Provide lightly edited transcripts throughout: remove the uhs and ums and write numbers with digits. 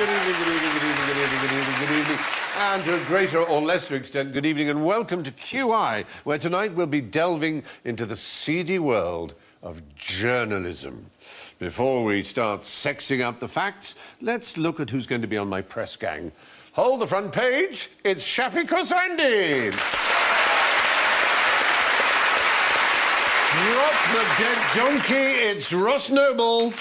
evening. And to a greater or lesser extent, good evening and welcome to QI, where tonight we'll be delving into the seedy world of journalism. Before we start sexing up the facts, let's look at who's going to be on my press gang. Hold the front page, it's Shappy Andy. Drop the dead donkey, it's Ross Noble.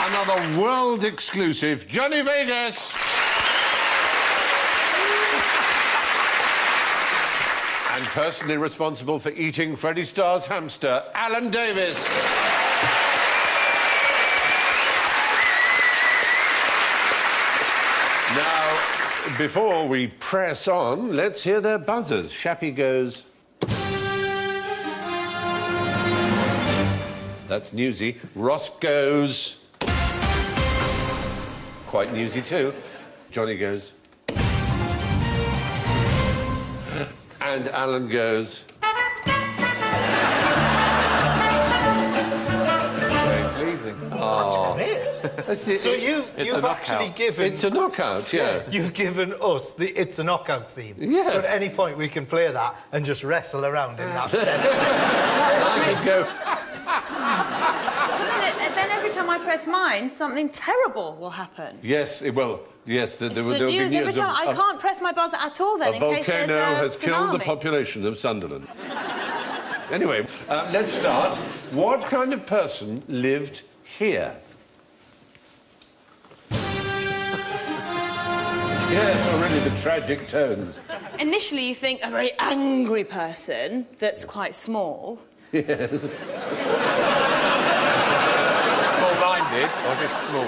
Another world exclusive, Johnny Vegas. And personally responsible for eating Freddie Starr's hamster, Alan Davis. Now, before we press on, let's hear their buzzers. Shappy goes... That's newsy. Ross goes... Quite newsy too. Johnny goes... And Alan goes... Very pleasing. Oh, that's great. So you've actually given... It's a knockout, yeah. You've given us the It's a Knockout theme. Yeah. So at any point we can play that and just wrestle around in that. I could go... Then every time I press mine, something terrible will happen. Yes, it will. Yes, there will be news. Every time I can't press my buzzer at all then, in case there's a volcano has killed the tsunami. population of Sunderland. Anyway, let's start. What kind of person lived here? Yes, already the tragic tones. Initially, you think a very angry person that's quite small. Yes. Small-minded or just small?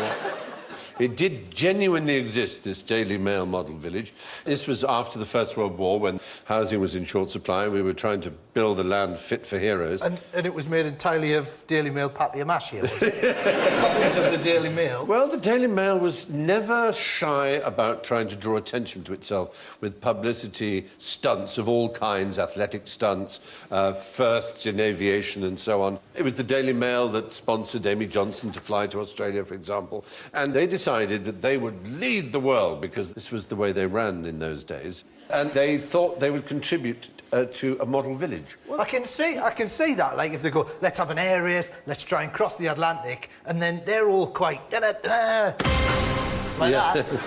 It did genuinely exist, this Daily Mail model village. This was after the First World War, when housing was in short supply and we were trying to build a land fit for heroes. And it was made entirely of Daily Mail papier-mâché, was it? Copies of the Daily Mail. Well, the Daily Mail was never shy about trying to draw attention to itself with publicity stunts of all kinds, athletic stunts, firsts in aviation and so on. It was the Daily Mail that sponsored Amy Johnson to fly to Australia, for example, and they decided that they would lead the world because this was the way they ran in those days, and they thought they would contribute to a model village. Well, I can see that, like, if they go, let's have an air race, let's try and cross the Atlantic, and then they're all quite... like that.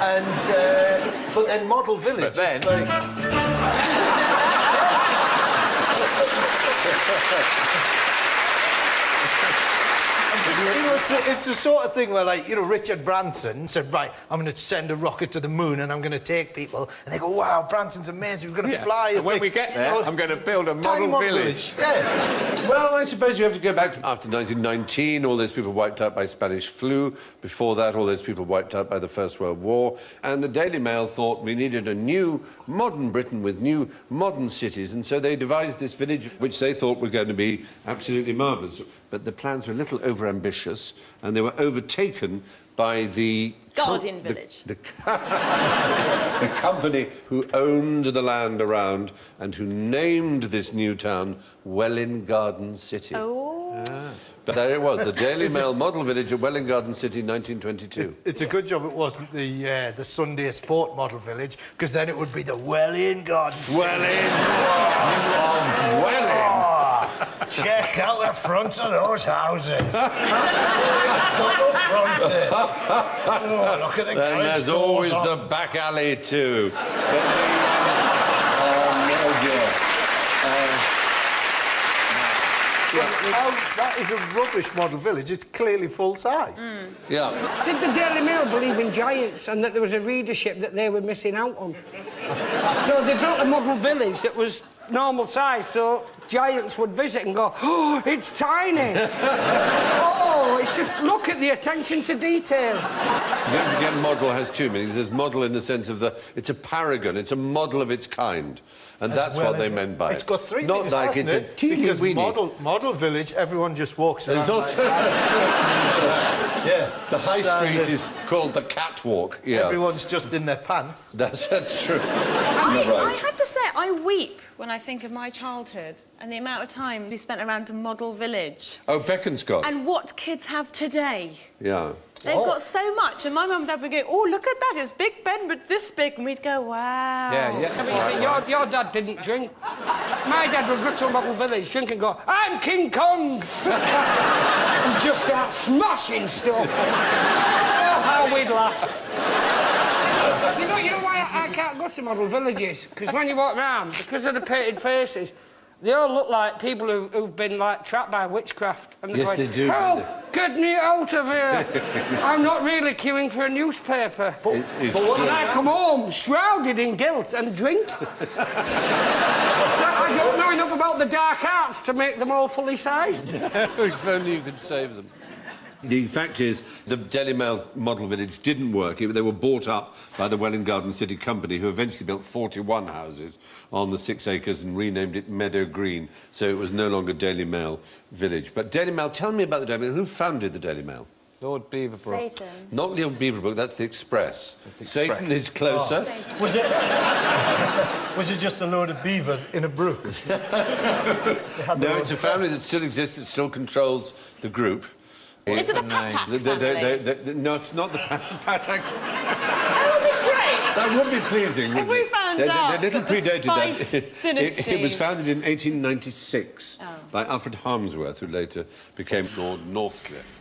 And, but then model village, but then... it's like... You know, it's the sort of thing where, like, you know, Richard Branson said, right, I'm going to send a rocket to the moon and I'm going to take people. And they go, wow, Branson's amazing, we're going to fly. And when we get there, I'm going to build a model village. Yeah. Well, I suppose you have to go back to after 1919, all those people wiped out by Spanish flu. Before that, all those people wiped out by the First World War. And the Daily Mail thought we needed a new, modern Britain with new, modern cities. And so they devised this village, which they thought were going to be absolutely marvellous. But the plans were a little over-ambitious, and they were overtaken by the... Guardian Village. The company who owned the land around and who named this new town Welwyn Garden City. Oh. Yeah. But there it was, the Daily Mail model village at Welwyn Garden City, 1922. It's a good job it wasn't the Sunday Sport model village, because then it would be the Welwyn Garden City. Welwyn! Welwyn! Check out the fronts of those houses. It's double fronted. Oh, look at the Then there's always the back alley too. That is a rubbish model village. It's clearly full size. Mm. Yeah. Did the Daily Mail believe in giants and that there was a readership that they were missing out on? So they built a model village that was normal size, so giants would visit and go, oh, it's tiny. Oh, it's just, look at the attention to detail. Don't forget model has two meanings. There's model in the sense of it's a paragon, it's a model of its kind. And that's what they meant by it. It's got three Not meanings, like it's a it? teeny Because weeny. model village, everyone just walks around. There's also... Like, yeah. The high street is called the catwalk. Yeah. Everyone's just in their pants. That's true. You're I right. have to say, I weep when I think of my childhood and the amount of time we spent around a model village. Oh, Beaconscott. And what kids have today. Yeah. They've got so much, and my mum and dad would go, oh, look at that, it's Big Ben, but this big, and we'd go, wow. Yeah. I mean, you see, your dad didn't drink. My dad would go to a model village, drink and go, I'm King Kong! And just start smashing stuff. Oh, how we'd laugh. You know why I can't go to model villages? Because when you walk round, because of the painted faces, they all look like people who've been, like, trapped by witchcraft. And they're Yes, going, they do. Help! Get me out of here! I'm not really queuing for a newspaper. But when I come home, shrouded in guilt and drink. I don't know enough about the dark arts to make them all fully sized. If only you could save them. The fact is, the Daily Mail's model village didn't work. They were bought up by the Welwyn Garden City Company, who eventually built 41 houses on the 6 acres and renamed it Meadow Green, so it was no longer Daily Mail Village. But Daily Mail, tell me about the Daily Mail. Who founded the Daily Mail? Lord Beaverbrook. Satan. Not Lord Beaverbrook, that's the Express. Satan is closer. Oh. Was it just a load of beavers in a brook? No, it's a family that still exists, that still controls the group. Is it the Patak family? No, it's not the Pataks. That would be great. That would be pleasing, wouldn't If we it? found They're out little that the predated Spice that. dynasty... It was founded in 1896 by Alfred Harmsworth, who later became Lord Northcliffe.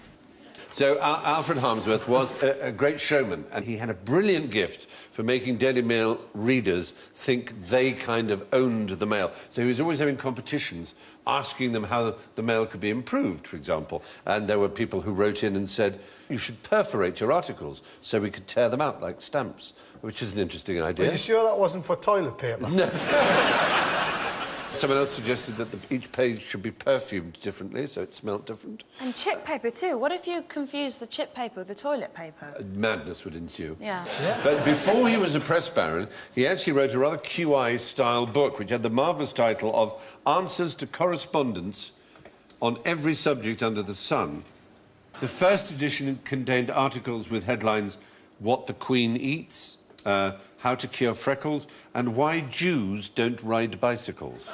So Alfred Harmsworth was a great showman, and he had a brilliant gift for making Daily Mail readers think they kind of owned the Mail. So he was always having competitions, asking them how the Mail could be improved, for example. And there were people who wrote in and said, you should perforate your articles so we could tear them out like stamps, which is an interesting idea. Are you sure that wasn't for toilet paper? No. Someone else suggested that each page should be perfumed differently, so it smelt different. And chip paper, too. What if you confuse the chip paper with the toilet paper? Madness would ensue. Yeah. But before he was a press baron, he actually wrote a rather QI-style book, which had the marvellous title of Answers to Correspondence on Every Subject Under the Sun. The first edition contained articles with headlines, What the Queen Eats, How to Cure Freckles, and Why Jews Don't Ride Bicycles.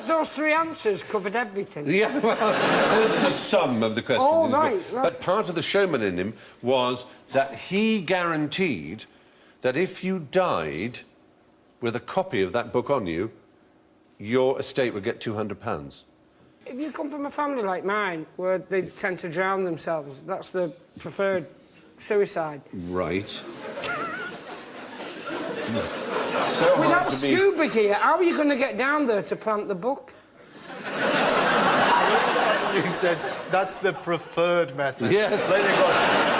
Those three answers covered everything. Yeah, well, those are the sum of the questions. Oh, right. But part of the showman in him was that he guaranteed that if you died with a copy of that book on you, your estate would get £200. If you come from a family like mine, where they tend to drown themselves, that's the preferred suicide. Right. So Without scuba gear, how are you going to get down there to plant the book? You said that's the preferred method. Yes. Then you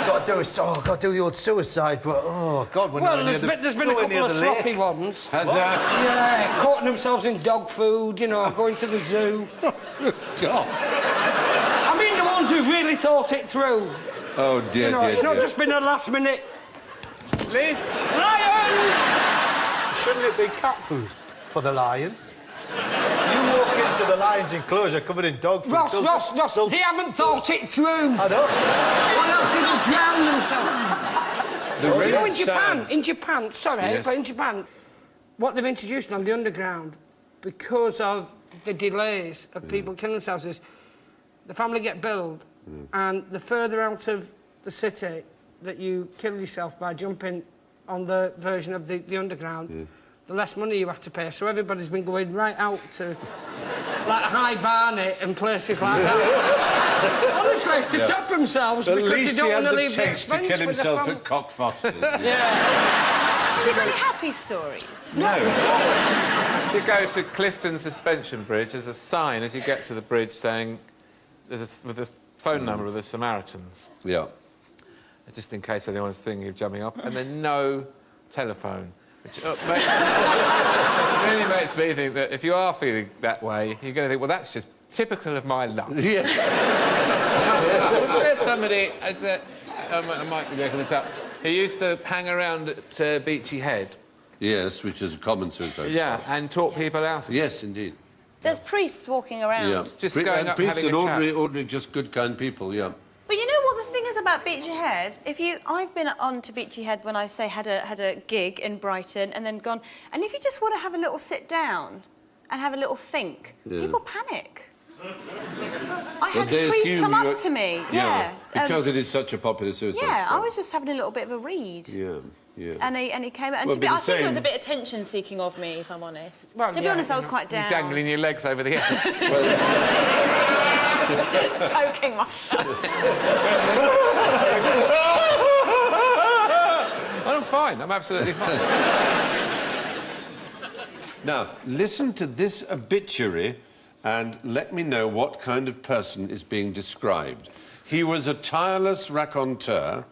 got to do the old suicide, but oh God, we're Well, there's been a couple of sloppy ones. Has that? Yeah, caught themselves in dog food, you know, going to the zoo. God. I mean, the ones who really thought it through. Oh, dear, You know, dear, it's not dear. just been a last-minute... Liz? Lions! Shouldn't it be cat food for the lions? You walk into the lion's enclosure covered in dog food. Ross, they'll- they haven't thought it through. I know. Or else they'll drown themselves. You know, in Japan, sorry, Yes. but in Japan, what they've introduced on the underground, because of the delays of people killing themselves, is the family get billed, and the further out of the city that you kill yourself by jumping on the version of the underground, the less money you have to pay. So everybody's been going right out to, like, High Barnet and places like that. Honestly, to top themselves, At because least they don't he want had to the leave the taste to expense kill with the himself fam- at Cockfosters. Yeah. Have you got any happy stories? No. You go to Clifton Suspension Bridge, there's a sign as you get to the bridge saying... with a phone number of the Samaritans. Yeah. Just in case anyone's thinking of jumping up. And then no telephone. Which really makes me think that if you are feeling that way, you're going to think, well, that's just typical of my luck. Yes. There's somebody, I might be making this up, who used to hang around at Beachy Head. Yes, which is a common suicide Yeah, spot. and talk people out of it. Yes, indeed. There's priests walking around. Yeah. Just going up and priests having and a chat. ordinary, just good, kind people, yeah. But you know what the thing is about Beachy Head? I've been on to Beachy Head when I say had a gig in Brighton and then gone, and if you just want to have a little sit down and have a little think, people panic. I had priests come up to me. Yeah. Because it is such a popular suicide Yeah, spot. I was just having a little bit of a read. Yeah, yeah. And he came out, and Well, I think it was a bit attention-seeking of me, if I'm honest. Well, to be honest, I was quite down. Dangling your legs over the edge. Choking myself. I'm fine. I'm absolutely fine. Now, listen to this obituary and let me know what kind of person is being described. He was a tireless raconteur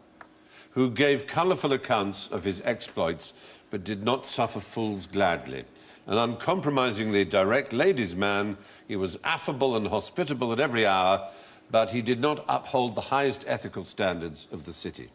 who gave colourful accounts of his exploits but did not suffer fools gladly. An uncompromisingly direct ladies' man, he was affable and hospitable at every hour, but he did not uphold the highest ethical standards of the city.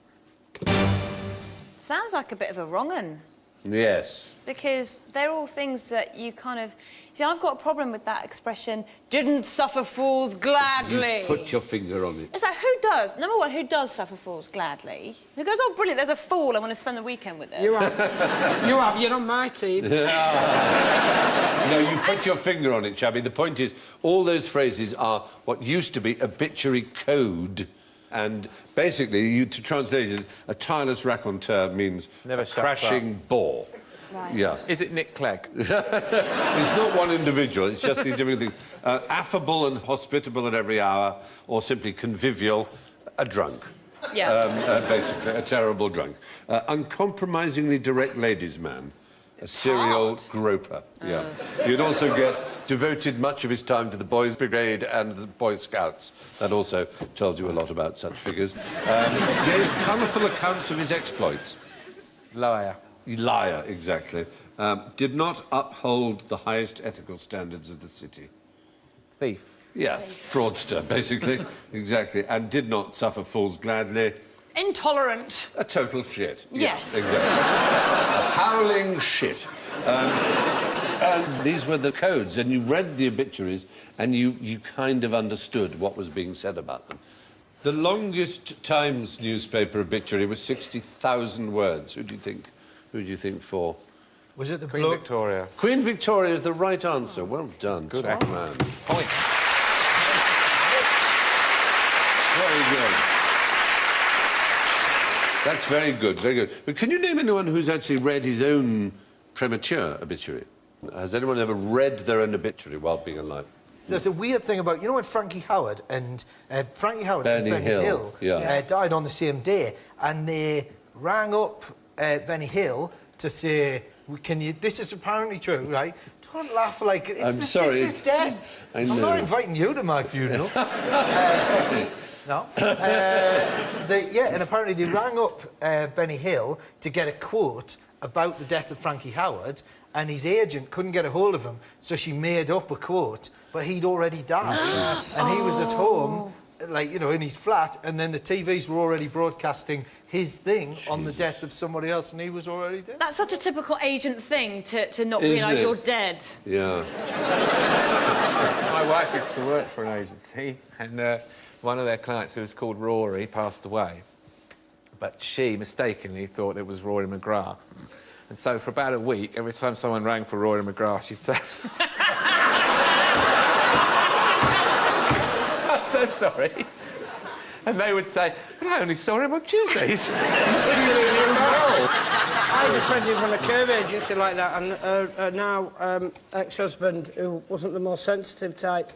Sounds like a bit of a wrong 'un. Yes. Because they're all things that you kind of... See, I've got a problem with that expression, didn't suffer fools gladly. You put your finger on it. It's like, who does? Number one, who does suffer fools gladly? Who goes, oh, brilliant, there's a fool, I want to spend the weekend with them. You have. You're on my team. No, you put your finger on it, Shabby. The point is, all those phrases are what used to be obituary code. And basically, to translate it, a tireless raconteur means Never a shuts crashing bore. Right. Yeah. Is it Nick Clegg? It's not one individual, it's just these different things. Affable and hospitable at every hour, or simply convivial, a drunk. Yeah. Basically, a terrible drunk. Uncompromisingly direct ladies' man. A serial groper, yeah. You'd also get devoted much of his time to the Boys' Brigade and the Boy Scouts. That also told you a lot about such figures. Gave colourful accounts of his exploits. Liar. Liar, exactly. Did not uphold the highest ethical standards of the city. Thief. Yeah, fraudster, basically. Exactly. And did not suffer fools gladly. Intolerant. A total shit. Yes. Yeah, exactly. A howling shit. And these were the codes, and you read the obituaries, and you kind of understood what was being said about them. The longest Times newspaper obituary was 60,000 words. Who do you think for? Was it the Queen bloke? Victoria. Queen Victoria is the right answer. Well done. Good top effort. man. Point. Very good. That's very good, very good. But can you name anyone who's actually read his own premature obituary? Has anyone ever read their own obituary while being alive? There's a weird thing about, you know, when Frankie Howard and Benny Hill, yeah. died on the same day, and they rang up Benny Hill to say, "Can you? This is apparently true, right? Don't laugh like it's I'm sorry. This is death. I I'm know. not inviting you to my funeral." No. And apparently they rang up Benny Hill to get a quote about the death of Frankie Howard, and his agent couldn't get a hold of him, so she made up a quote, but he'd already died. And he was at home, like, you know, in his flat, and then the TVs were already broadcasting his thing on the death of somebody else, and he was already dead. That's such a typical agent thing, to not Isn't realise it? you're dead. Yeah. My wife used to work for an agency, and one of their clients, who was called Rory, passed away. But she mistakenly thought it was Rory McGrath. And so for about a week, every time someone rang for Rory McGrath, she'd say... I'm so sorry. And they would say, but I only saw him on Tuesdays. I had a friend who ran a curve agency like that, and now ex-husband, who wasn't the most sensitive type,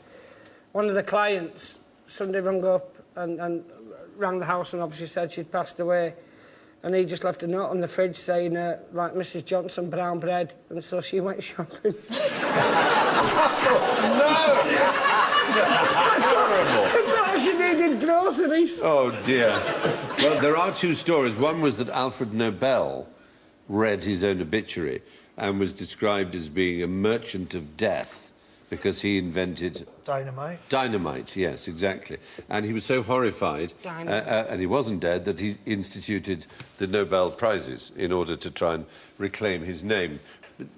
one of the clients, somebody rang up and rang the house and obviously said she'd passed away, and he just left a note on the fridge saying, like Mrs Johnson, brown bread, and so she went shopping. No, she needed groceries. Oh, dear. Well, there are two stories. One was that Alfred Nobel read his own obituary and was described as being a merchant of death, because he invented... Dynamite. Dynamite, yes, exactly. And he was so horrified, and he wasn't dead, that he instituted the Nobel Prizes in order to try and reclaim his name.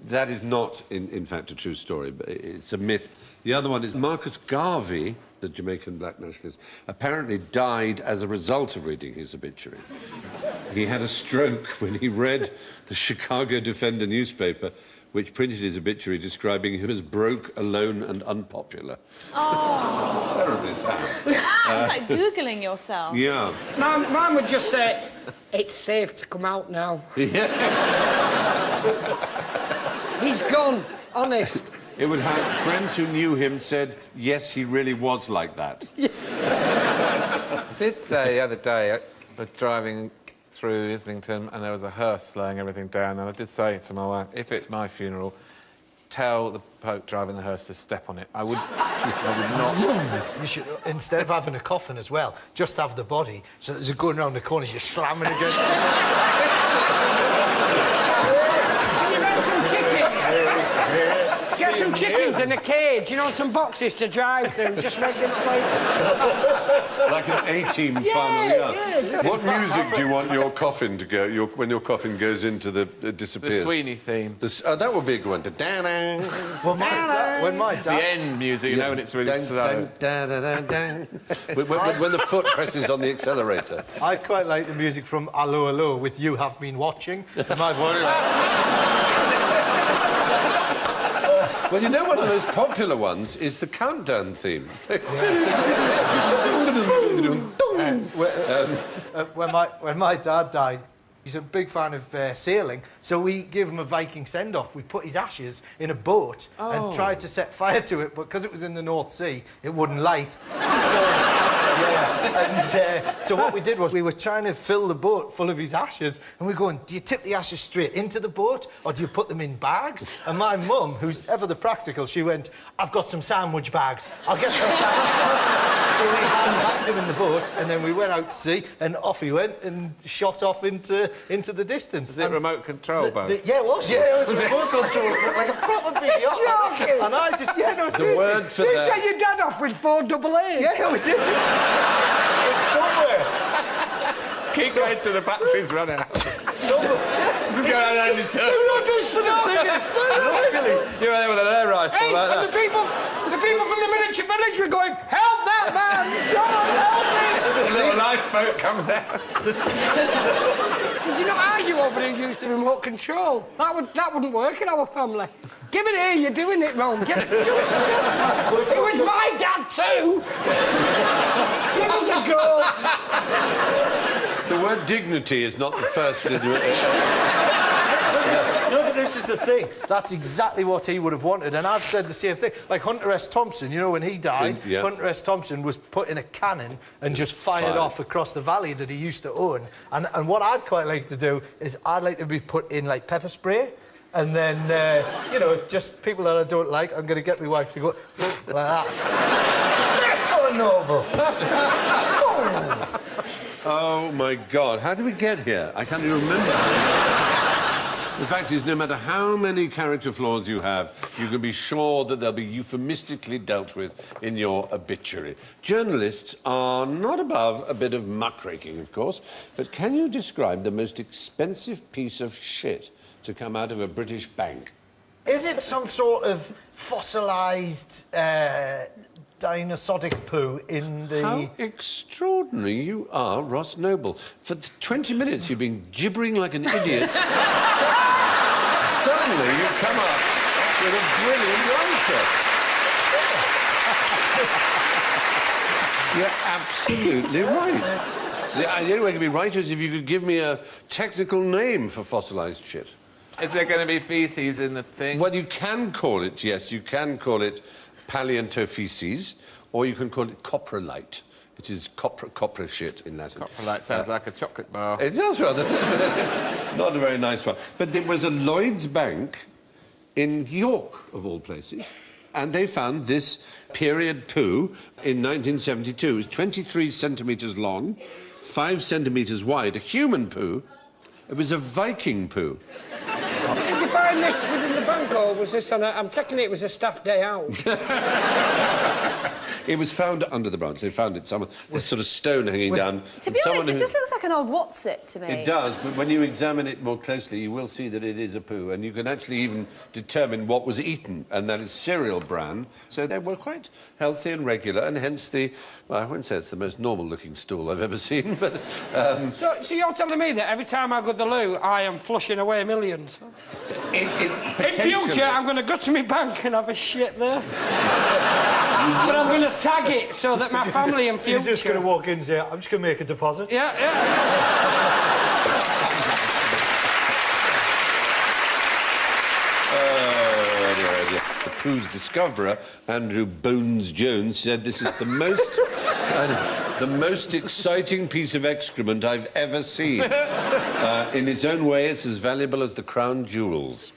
That is not, in fact, a true story, but it's a myth. The other one is Marcus Garvey, the Jamaican black nationalist, apparently died as a result of reading his obituary. He had a stroke when he read the Chicago Defender newspaper, which printed his obituary describing him as broke, alone and unpopular. Oh. It's terribly sad. It's like Googling yourself. Yeah. Mine would just say, it's safe to come out now. Yeah. He's gone, honest. It would have friends who knew him said, yes, he really was like that. I did say the other day, I was driving through Islington and there was a hearse slowing everything down, and I did say to my wife, if it's my funeral, tell the bloke driving the hearse to step on it. I would not... You should, instead of having a coffin as well, just have the body, so there's a going around the corners, you're slamming against... Can you get some chickens? Get some chickens in a cage, you know, some boxes to drive through, just make them look like... Like an A-team final, yeah. What music do you want your coffin to go, when your coffin goes into the... disappears? The Sweeney theme. That would be a good one. Well, when my dad... The end music, you know, when it's really slow. When the foot presses on the accelerator. I quite like the music from Allo Allo with You Have Been Watching. Well, you know, one of the most popular ones is the countdown theme. When my dad died, he's a big fan of sailing, so we gave him a Viking send-off. We put his ashes in a boat and tried to set fire to it, but because it was in the North Sea, it wouldn't light. So what we did was we were trying to fill the boat full of his ashes, and we're going, do you tip the ashes straight into the boat, or do you put them in bags? And my mum, who's ever the practical, she went, I've got some sandwich bags. I'll get some sandwich. So we packed him in the boat, and then we went out to sea, and off he went and shot off into the distance. Was it remote control boat? Yeah, it was. Yeah, it was remote control, like a proper big yacht. And I just, The word for You that... sent your dad off with 4 double A's. Yeah, we did. It's somewhere. Keep going till the batteries run out. Somewhere. Go around in circles. You're there with an air rifle Hey, like and that. the people from the miniature village were going, help that man! Someone help me! A little lifeboat comes out. Did you not argue over who used the remote control? That wouldn't work in our family. Give it here, you're doing it wrong. It was my dad too! Give us a go! The word dignity is not the first in... No, but this is the thing. That's exactly what he would have wanted, and I've said the same thing. Like Hunter S. Thompson, you know, when he died, Yeah. Hunter S. Thompson was put in a cannon and just fired off across the valley that he used to own. And what I'd quite like to do is I'd like to be put in, like, pepper spray, and then, you know, just people that I don't like, I'm going to get my wife to go like that. That's for a noble. Oh, my God. How did we get here? I can't even remember. The fact is, no matter how many character flaws you have, you can be sure that they'll be euphemistically dealt with in your obituary. Journalists are not above a bit of muckraking, of course, but can you describe the most expensive piece of shit to come out of a British bank? Is it some sort of fossilised dinosauric poo in the... How extraordinary you are, Ross Noble. For 20 minutes you've been gibbering like an idiot. Suddenly you come up with a brilliant answer. You're absolutely right. The only way it could be right is if you could give me a technical name for fossilised shit. Is there going to be faeces in the thing? Well, you can call it, yes, you can call it paleontophyses, or you can call it coprolite. It is copra shit in Latin. Coprolite sounds like a chocolate bar. It does, rather, doesn't it? It's not a very nice one. But there was a Lloyd's Bank in York, of all places, and they found this period poo in 1972. It was 23 centimetres long, 5 centimetres wide, a human poo. It was a Viking poo. Define find this within the bank, or was this on a... I'm taking it was a staff day out. It was found under the branch. They found it somewhere. This sort of stone hanging down. To be honest, it just looks like an old What's-it to me. It does, but when you examine it more closely, you will see that it is a poo, and you can actually even determine what was eaten, and that is cereal bran. So they were quite healthy and regular, and hence the... Well, I wouldn't say it's the most normal-looking stool I've ever seen, but... So you're telling me that every time I go to the loo, I am flushing away millions? In future, I'm going to go to my bank and have a shit there. But I'm going to tag it so that my family in future... You're just going to walk in and say, I'm just going to make a deposit. Yeah. The poo's discoverer, Andrew Bones Jones, said this is the most... the most exciting piece of excrement I've ever seen. In its own way, it's as valuable as the crown jewels.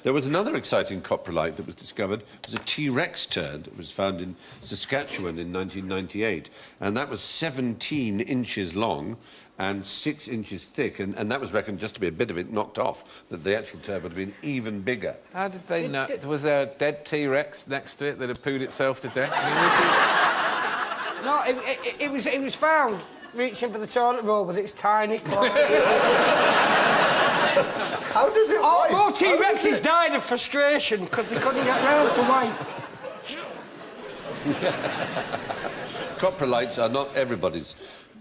There was another exciting coprolite that was discovered. It was a T-Rex turd. It was found in Saskatchewan in 1998, and that was 17 inches long and 6 inches thick, and that was reckoned just to be a bit of it knocked off, that the actual turd would have been even bigger. How did they know? Was there a dead T-Rex next to it that had pooed itself to death? No, it was found reaching for the toilet roll with its tiny claw. How does it wipe? More T-Rexes died of frustration because they couldn't get round to wipe. Coprolites are not everybody's,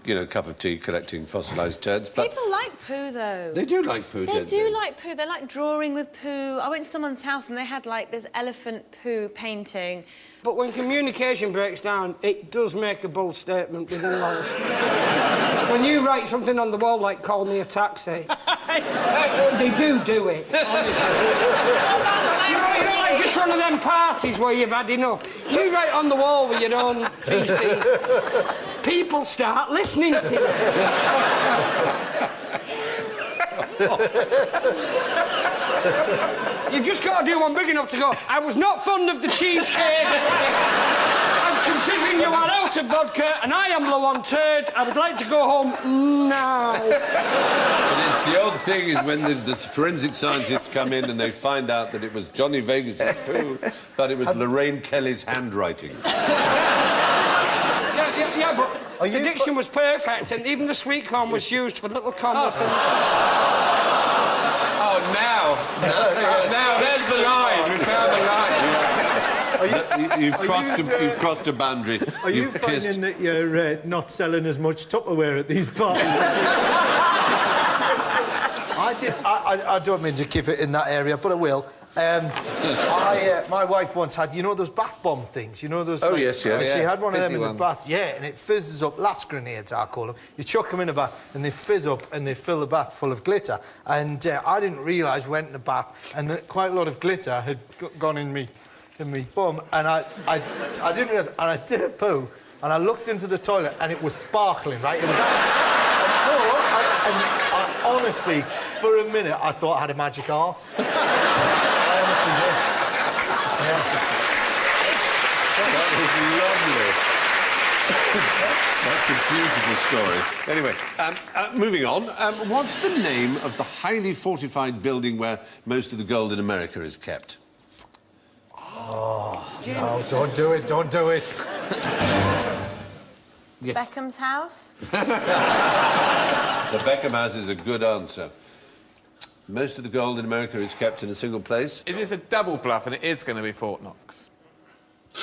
you know, cup of tea collecting fossilised turds, but... People like poo, though. They do like poo, They don't do like poo. They like drawing with poo. I went to someone's house and they had, like, this elephant poo painting. But when communication breaks down, it does make a bold statement within Welsh. When you write something on the wall like, call me a taxi, they do it, honestly. you know, like just one of them parties where you've had enough. You write on the wall with your own feces, people start listening to you. You've just got to do one big enough to go, I was not fond of the cheesecake. I'm considering you are out of vodka and I am low on turd. I would like to go home now. But it's the odd thing is when the forensic scientists come in and they find out that it was Johnny Vegas's poo, but it was Lorraine Kelly's handwriting. Yeah, but the diction was perfect and even the sweet corn was used for little commas and... Oh, now there's the line. We found the line. You've crossed a boundary. Are you finding that you're not selling as much Tupperware at these parties? I don't mean to keep it in that area, but I will. My wife once had, you know, those bath bomb things, you know, those... Oh, like, yes, yes. She had one of them in the ones. bath, yeah, and it fizzes up, lass grenades, I call them. You chuck them in a bath, and they fizz up, and they fill the bath full of glitter. And I didn't realise, went in the bath, and quite a lot of glitter had gone in me bum, and I didn't realise, and I did a poo, and I looked into the toilet, and it was sparkling, right? It was... honestly, for a minute, I thought I had a magic arse. I honestly did. Yeah. That was lovely. That's a beautiful story. Anyway, moving on. What's the name of the highly fortified building where most of the gold in America is kept? Oh, no, don't do it, don't do it. Yes. Beckham's house? The Beckham House is a good answer. Most of the gold in America is kept in a single place. Is this a double bluff and it is going to be Fort Knox? It's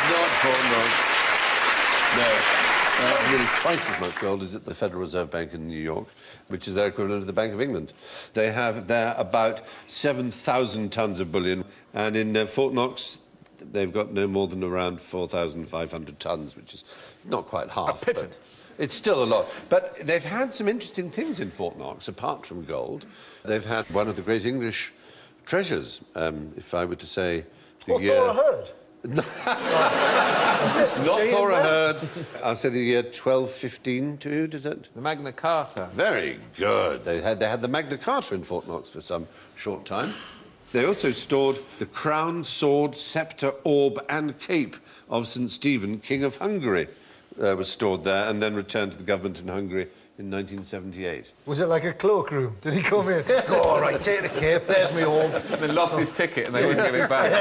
not Fort Knox. No. Nearly twice as much gold is at the Federal Reserve Bank in New York, which is their equivalent to the Bank of England. They have there about 7,000 tons of bullion, and in Fort Knox, they've got no more than around 4,500 tons, which is not quite half. A pittance. But it's still a lot. But they've had some interesting things in Fort Knox, apart from gold. They've had one of the great English treasures, if I were to say... Thora Heard? Not Thora Heard. I'll say the year 1215 to you, does it? The Magna Carta. Very good. They had the Magna Carta in Fort Knox for some short time. They also stored the crown, sword, sceptre, orb and cape of St. Stephen, King of Hungary, was stored there and then returned to the government in Hungary in 1978. Was it like a cloakroom? Did he come in? Go, all right, take the cape, there's me home. And then lost his ticket and they wouldn't give it back.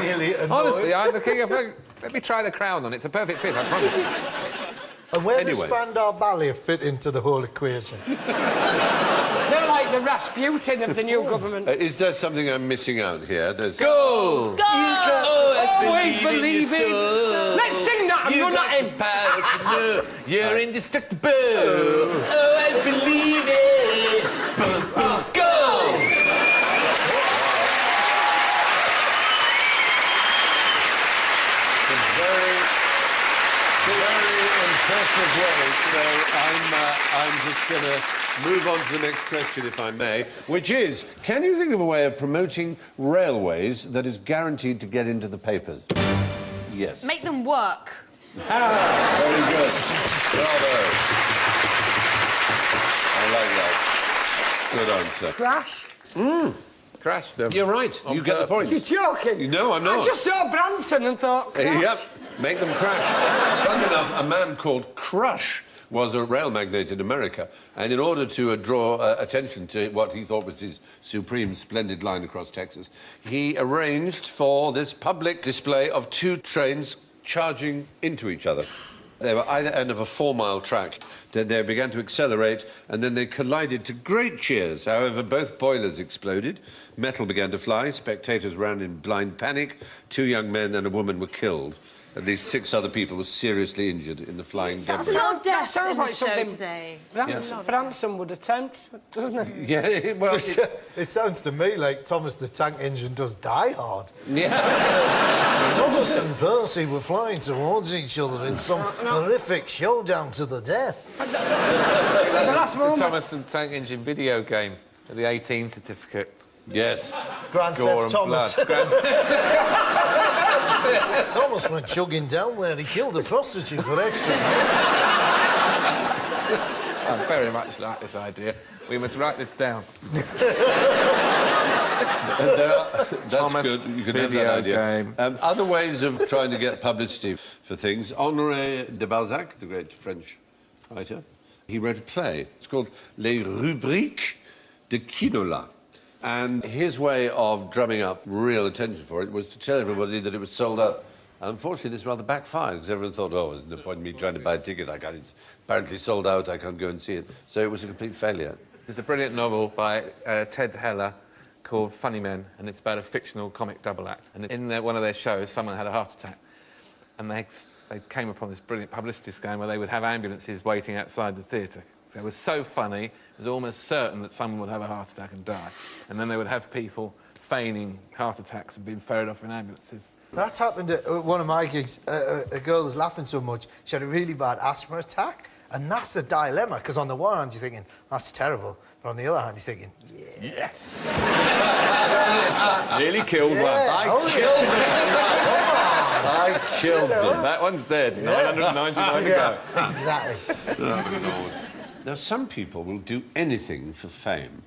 Really annoyed. Honestly, I'm the king of... Let me try the crown on. It's a perfect fit, I promise. And where Anyway. does Spandau Ballet fit into the whole equation? They're like the Rasputin of the new government. Is there something I'm missing out here? There's... Go! Go! Always believe in... Let's sing that and run at him. Power to know you're indestructible. Always believe it. Boom, boom, go! Very impressive way. So I'm just going to move on to the next question, if I may, which is, can you think of a way of promoting railways that is guaranteed to get into the papers? Yes. Make them work. Very good. Bravo. I like that. Good answer. Crash? Crash them. You're right. You get the point. You're joking? No, I'm not. I just saw Branson and thought... Yep. Make them crash. Funny enough, a man called Crush was a rail magnate in America, and in order to draw attention to what he thought was his supreme splendid line across Texas, he arranged for this public display of two trains charging into each other. They were either end of a 4-mile track. Then they began to accelerate, and then they collided to great cheers. However, both boilers exploded. Metal began to fly. Spectators ran in blind panic. 2 young men and a woman were killed. At least 6 other people were seriously injured in the flying debris. That's not death sounds in like the show something- today. Branson would attempt, doesn't it? Yeah, well... It sounds to me like Thomas the Tank Engine does Die Hard. yeah. Thomas and Percy were flying towards each other in some horrific showdown to the death. The last The moment... Thomas and Tank Engine video game, the 18 certificate. Yes. Grand Gore Theft and Thomas. blood. Thomas went chugging down there. He killed a prostitute for extra. I very much like this idea. We must write this down. That's Thomas good. You can have video that idea. game. Other ways of trying to get publicity for things. Honoré de Balzac, the great French writer, he wrote a play. It's called Les Rubriques de Quinola. And his way of drumming up real attention for it was to tell everybody that it was sold out. Unfortunately, this rather backfired, because everyone thought, oh, there's no point in me trying to buy a ticket. It's apparently sold out, I can't go and see it. So it was a complete failure. There's a brilliant novel by Ted Heller called Funny Men, and it's about a fictional comic double act. And in one of their shows, someone had a heart attack. And they came upon this brilliant publicity scheme where they would have ambulances waiting outside the theatre. So it was so funny, it was almost certain that someone would have a heart attack and die. And then they would have people feigning heart attacks and being ferried off in ambulances. That happened at one of my gigs. A girl was laughing so much, she had a really bad asthma attack. And that's a dilemma, because on the one hand, you're thinking, that's terrible. But on the other hand, you're thinking, yeah. Yes! Nearly killed one. I killed them. That one's dead. 999 to go. Exactly. Oh, Lord. Now, some people will do anything for fame.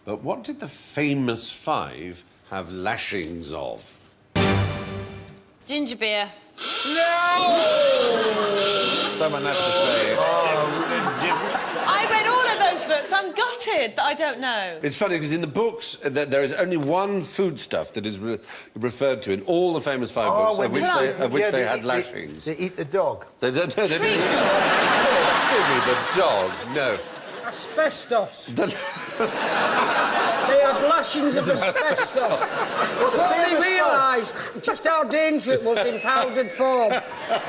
But what did the famous 5 have lashings of? Ginger beer. Someone has to say it. I read all of those books. I'm gutted that I don't know. It's funny, because in the books, there is only one foodstuff that is referred to in all the famous 5 books, of which they had lashings. They eat the dog. They didn't. Give me the dog. No. Asbestos. They had lashings of asbestos. Before they realised just how dangerous it was in powdered form.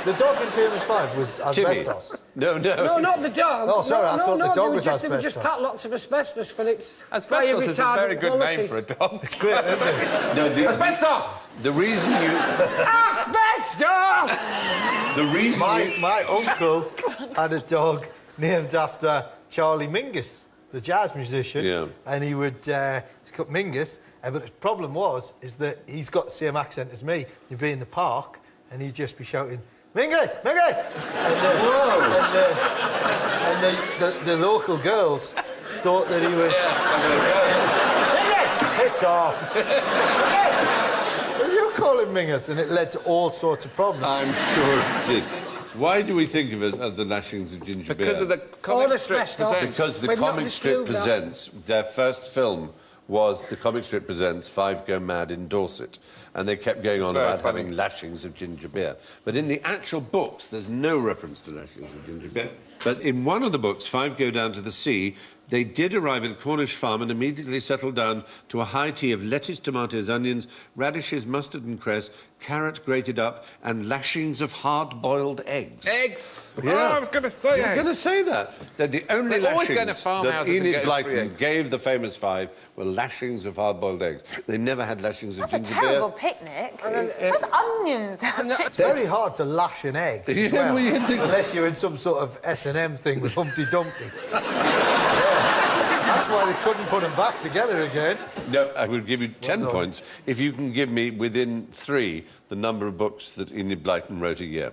The dog in Famous 5 was asbestos. No. No, not the dog. Oh, sorry, I thought the dog was There were just lots of asbestos for its Asbestos is a very good name for a dog. It's great, isn't it? No, Asbestos! The reason you... Asbestos! The reason My uncle had a dog named after Charlie Mingus, the jazz musician. Yeah. And he would cut Mingus. But the problem is that he's got the same accent as me. You'd be in the park and he'd just be shouting, Mingus! Mingus! And the local girls thought that he was... Mingus! Piss off! Mingus! Well, you call him filming us, and it led to all sorts of problems. I'm sure it did. Why do we think of it as the lashings of ginger beer? Because of the comic strip presents. Because the We've not comic strip disproved that. presents, their first film was the comic strip presents Five Go Mad in Dorset. And they kept going on Very about funny. having lashings of ginger beer. But in the actual books, there's no reference to lashings of ginger beer. But in one of the books, Five Go Down to the Sea, they did arrive at a Cornish farm and immediately settled down to a high tea of lettuce, tomatoes, onions, radishes, mustard and cress, carrot grated up, and lashings of hard-boiled eggs. Eggs! Yeah. Oh, I was going to say You're eggs. going to say that. They're the only They're always lashings going to farmhouses that and Enid get free Blyton eggs. gave the famous five were lashings of hard-boiled eggs. They never had lashings of That's a ginger terrible beer. picnic. That's onions. It's very hard to lash an egg, as Yeah, well, well, you think- unless you're in some sort of S&M thing with Humpty Dumpty. Yeah. That's why they couldn't put them back together again. No, I will give you 10 done. points if you can give me, within 3, the number of books that Enid Blyton wrote a year.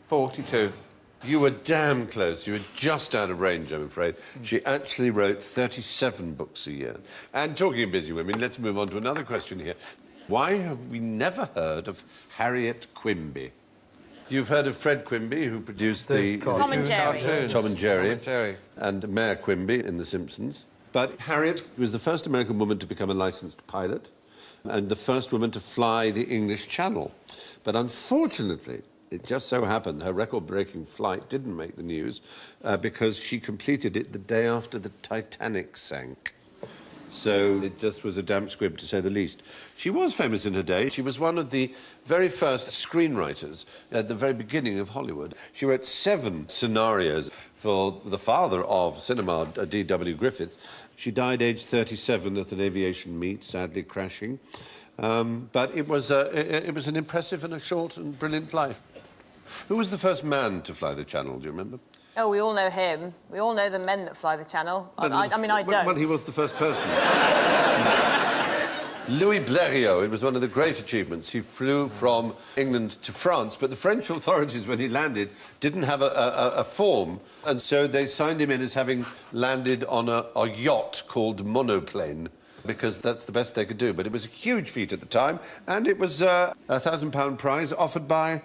42. You were damn close. You were just out of range, I'm afraid. She actually wrote 37 books a year. And talking of busy women, let's move on to another question here. Why have we never heard of Harriet Quimby? You've heard of Fred Quimby, who produced the Tom and Jerry. Cartoons. Tom and Jerry, Tom and Jerry. and Mayor Quimby in The Simpsons. But Harriet was the first American woman to become a licensed pilot and the first woman to fly the English Channel. But unfortunately, it just so happened her record-breaking flight didn't make the news because she completed it the day after the Titanic sank. So it just was a damp squib, to say the least. She was famous in her day. She was one of the very first screenwriters at the very beginning of Hollywood. She wrote 7 scenarios for the father of cinema, D.W. Griffith. She died aged 37 at an aviation meet, sadly crashing. But it was an impressive and a short and brilliant life. Who was the first man to fly the Channel, do you remember? Oh, we all know him. We all know the men that fly the Channel. I mean, I don't. Well, he was the first person. Louis Blériot, it was one of the great achievements. He flew from England to France, but the French authorities, when he landed, didn't have a form, and so they signed him in as having landed on a yacht called monoplane, because that's the best they could do. But it was a huge feat at the time, and it was a £1,000 prize offered by...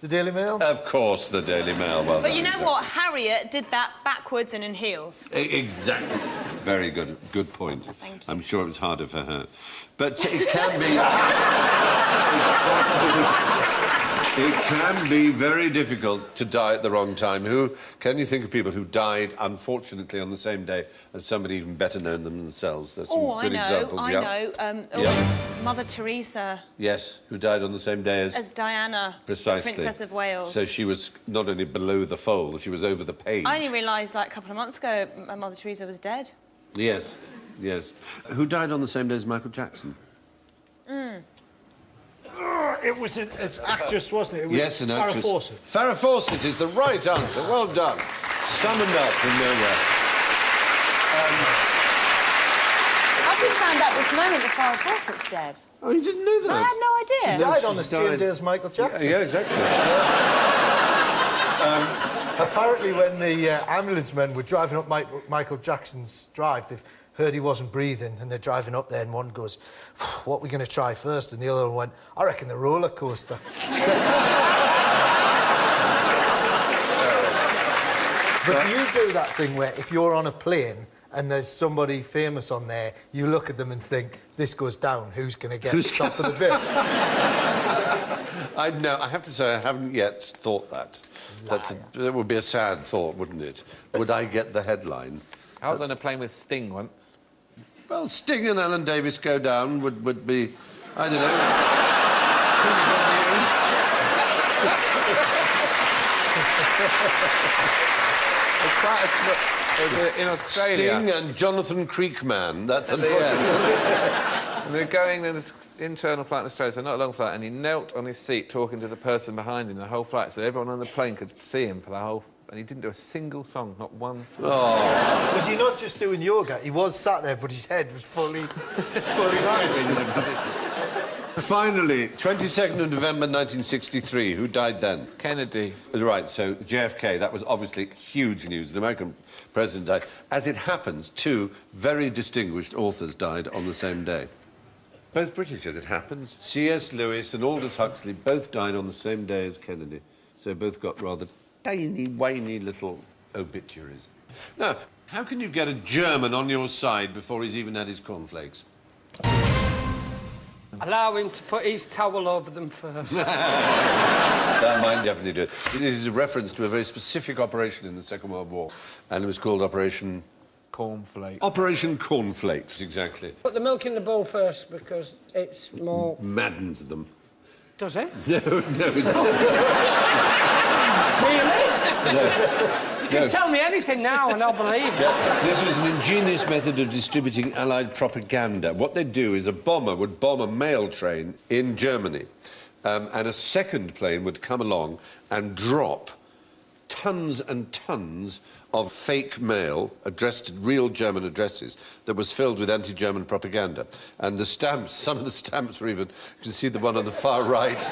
The Daily Mail? Of course, the Daily Mail. Well But done, you know exactly. what? Harriet did that backwards and in heels. Exactly. Very good. Good point. Thank you. I'm sure it was harder for her. But it can be... it can be very difficult to die at the wrong time. Can you think of people who died, unfortunately, on the same day as somebody even better known than themselves? There's some Oh, good examples. I yeah. know. Mother Teresa Yes, who died on the same day as Diana, Precisely. the Princess of Wales. So she was not only below the fold, she was over the page. I only realised, like, a couple of months ago, Mother Teresa was dead. Yes, yes. Who died on the same day as Michael Jackson? It was it's actress, wasn't it? It was Yes, an actress. Farrah Fawcett. Farrah Fawcett is the right answer. Well done. Summoned up from nowhere. I've just found out this moment that Farrah Fawcett's dead. Oh, you didn't know that? I had no idea. Died on the She same died- day as Michael Jackson. Yeah, exactly. Apparently, when the ambulance men were driving up Michael Jackson's drive, they've heard he wasn't breathing, and they're driving up there, and one goes, "What are we going to try first?" And the other one went, "I reckon the roller coaster." But do you do that thing where if you're on a plane and there's somebody famous on there, you look at them and think, if this goes down, who's going to get the top of the bill? I have to say, I haven't yet thought that. That would be a sad thought, wouldn't it? Would I get the headline? I was on a plane with Sting once. Well, Sting and Alan Davis go down would be, I don't know, It's quite a it was in Australia. Sting and Jonathan Creekman. That's a And they're going in this internal flight in Australia, so not a long flight, and he knelt on his seat talking to the person behind him the whole flight, so everyone on the plane could see him for the whole... And he didn't do a single song, not one song. Oh. Was he not just doing yoga? He was sat there, but his head was fully rising. Finally, 22nd of November 1963. Who died then? Kennedy. Right, so JFK, that was obviously huge news. An American president died. As it happens, 2 very distinguished authors died on the same day. Both British, as it happens. C.S. Lewis and Aldous Huxley both died on the same day as Kennedy, so both got rather tiny, whiny little obituaries. Now, how can you get a German on your side before he's even had his cornflakes? Allow him to put his towel over them first. That might definitely do it. This is a reference to a very specific operation in the Second World War, and it was called Operation... Cornflake. Operation Cornflakes, exactly. Put the milk in the bowl first, because it's more... Maddens them. Does it? No, it doesn't. Really? You can tell me anything now and I'll believe it. Yeah, this was an ingenious method of distributing Allied propaganda. What they'd do is a bomber would bomb a mail train in Germany, and a second plane would come along and drop tons and tons of fake mail addressed to real German addresses that was filled with anti-German propaganda. And the stamps, some of the stamps were even, you can see the one on the far right,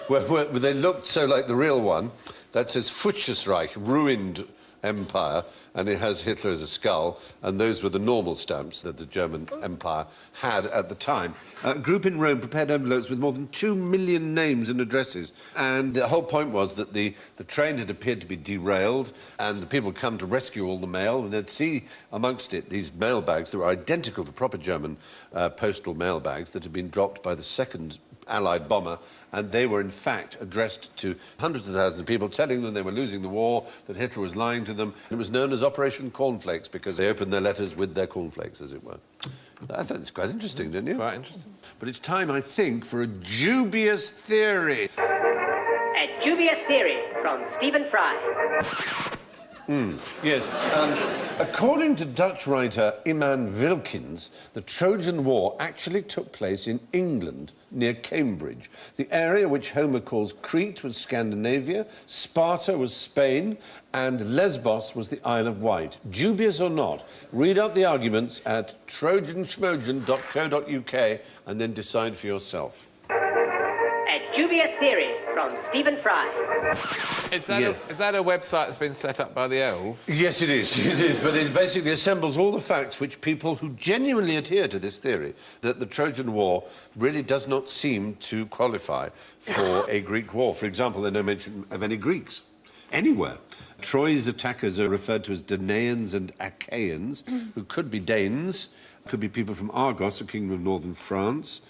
where they looked so like the real one. That says Futschesreich, ruined empire, and it has Hitler as a skull, and those were the normal stamps that the German Empire had at the time. A group in Rome prepared envelopes with more than 2 million names and addresses, and the whole point was that the train had appeared to be derailed, and the people would come to rescue all the mail, and they'd see amongst it these mail bags that were identical to proper German postal mail bags that had been dropped by the second Allied bomber, and they were in fact addressed to hundreds of thousands of people, telling them they were losing the war, that Hitler was lying to them. It was known as Operation Cornflakes because they opened their letters with their cornflakes, as it were. I thought it's quite interesting, didn't you? Quite interesting. But it's time, I think, for a dubious theory. A dubious theory from Stephen Fry. Yes. According to Dutch writer Imman Wilkins, the Trojan War actually took place in England, near Cambridge. The area which Homer calls Crete was Scandinavia, Sparta was Spain, and Lesbos was the Isle of Wight. Dubious or not, read out the arguments at trojanschmojan.co.uk and then decide for yourself. A dubious theory from Stephen Fry. Is that a website that's been set up by the elves? Yes, it is. It is, but it basically assembles all the facts which people who genuinely adhere to this theory, that the Trojan War really does not seem to qualify for a Greek war. For example, there's no mention of any Greeks anywhere. Troy's attackers are referred to as Danaans and Achaeans, who could be Danes, could be people from Argos, a kingdom of northern France.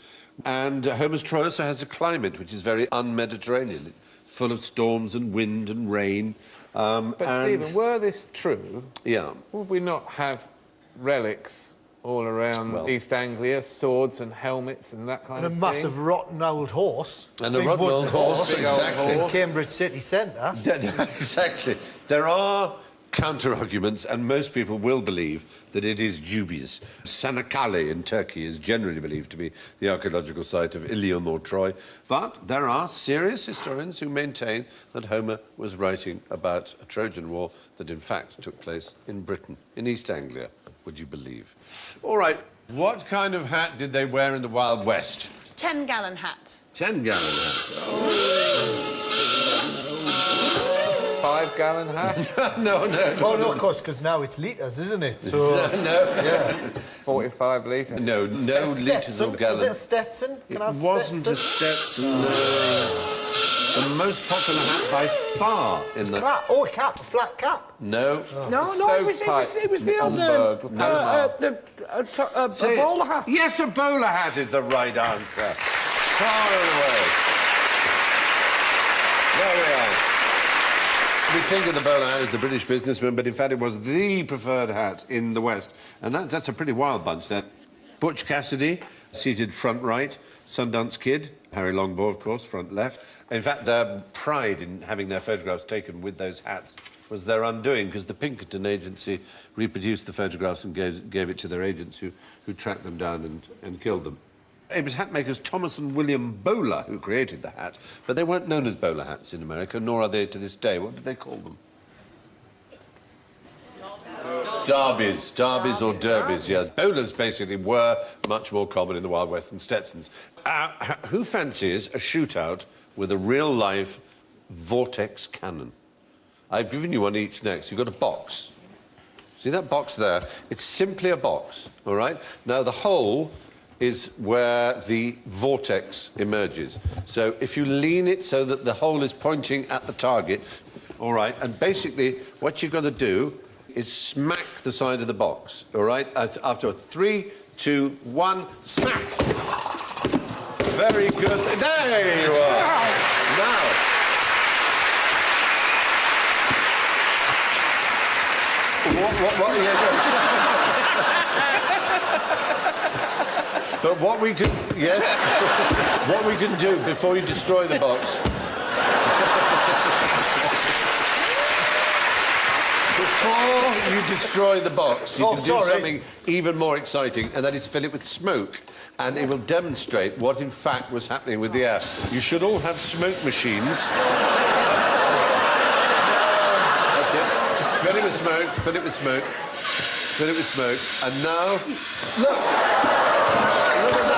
And Homer's Troy also has a climate which is very un-Mediterranean, full of storms and wind and rain. But Stephen, were this true, yeah, would we not have relics all around East Anglia, swords and helmets and that kind of thing? And a massive rotten old horse. And a rotten old horse, exactly. In Cambridge city centre. Exactly. There are counter-arguments, and most people will believe that it is dubious. Çanakkale in Turkey is generally believed to be the archaeological site of Ilion or Troy, but there are serious historians who maintain that Homer was writing about a Trojan War that in fact took place in Britain, in East Anglia, would you believe? All right, what kind of hat did they wear in the Wild West? 10-gallon hat. 10-gallon hat. 5-gallon hat? No. Oh, no, of course, because now it's litres, isn't it? So, No. yeah. 45 litres? No litres or gallons. Was it a Stetson? It wasn't a Stetson, The most popular hat by far in the... Cap. Oh, a cap, a flat cap. No. No, it was the old bowler hat. Yes, a bowler hat is the right answer. Far away. There we are. We think of the bowler hat as the British businessman, but in fact it was the preferred hat in the West. And that's a pretty wild bunch, that. Butch Cassidy, seated front right. Sundance Kid, Harry Longbaugh, of course, front left. In fact, their pride in having their photographs taken with those hats was their undoing, because the Pinkerton agency reproduced the photographs and gave it to their agents who tracked them down and killed them. It was hat makers Thomas and William Bowler who created the hat, but they weren't known as bowler hats in America, nor are they to this day. What did they call them? Derbies or derbies, yes. Bowlers basically were much more common in the Wild West than Stetsons. Who fancies a shootout with a real-life vortex cannon? I've given you one each next. You've got a box. See that box there? It's simply a box, all right? Now, the hole is where the vortex emerges. So if you lean it so that the hole is pointing at the target, all right, and basically what you've got to do is smack the side of the box, all right? After 3, 2, 1, smack! Very good. There you are. Now. What yeah, but what we can, yes, what we can do before you destroy the box, before you destroy the box, you can do something even more exciting, and that is fill it with smoke, and it will demonstrate what, in fact, was happening with the air. You should all have smoke machines. That's it. Fill it with smoke, fill it with smoke, fill it with smoke, and now, look! Look at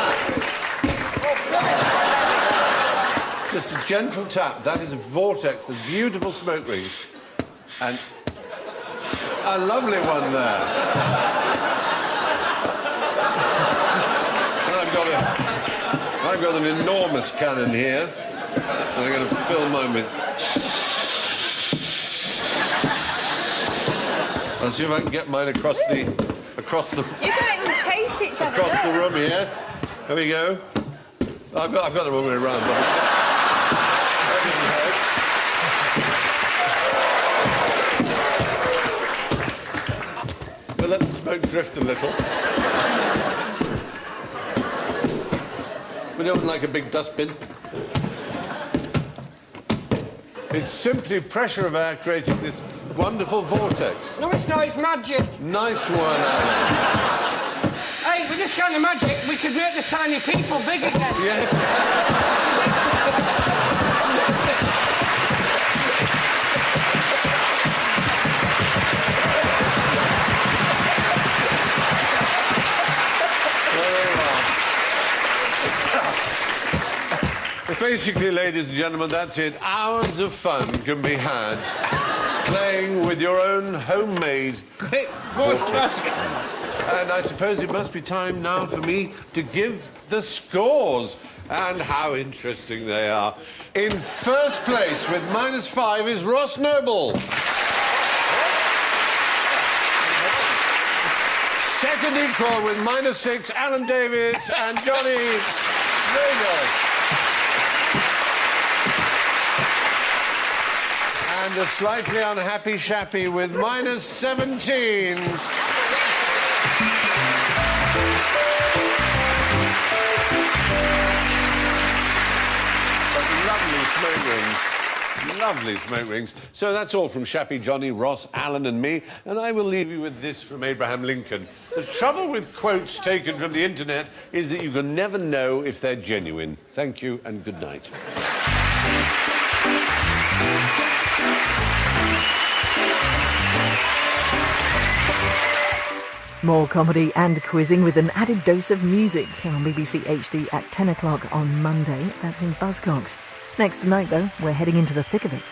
that! Just a gentle tap. That is a vortex, there's beautiful smoke rings. And a lovely one there. I've got an enormous cannon here. I'm going to fill mine with... I'll see if I can get mine across the... You can chase each other. Across the room here. There we go. I've got the wrong way around. We'll let the smoke drift a little. We don't like a big dustbin. It's simply pressure of air creating this wonderful vortex. No, it's not. It's magic. Nice one, Alan. Hey, with this kind of magic, we could make the tiny people big again. Yes. Basically, ladies and gentlemen, that's it. Hours of fun can be had playing with your own homemade vortex. And I suppose it must be time now for me to give the scores. And how interesting they are. In first place with -5 is Ross Noble. Second equal with -6, Alan Davis and Johnny Vegas. And a slightly unhappy Shappy with -17. Lovely smoke rings. Lovely smoke rings. So that's all from Shappy, Johnny, Ross, Alan and me. And I will leave you with this from Abraham Lincoln. The trouble with quotes taken from the internet is that you can never know if they're genuine. Thank you and good night. More comedy and quizzing with an added dose of music on BBC HD at 10 o'clock on Monday. That's in Buzzcocks. Next tonight, though, we're heading into the thick of it.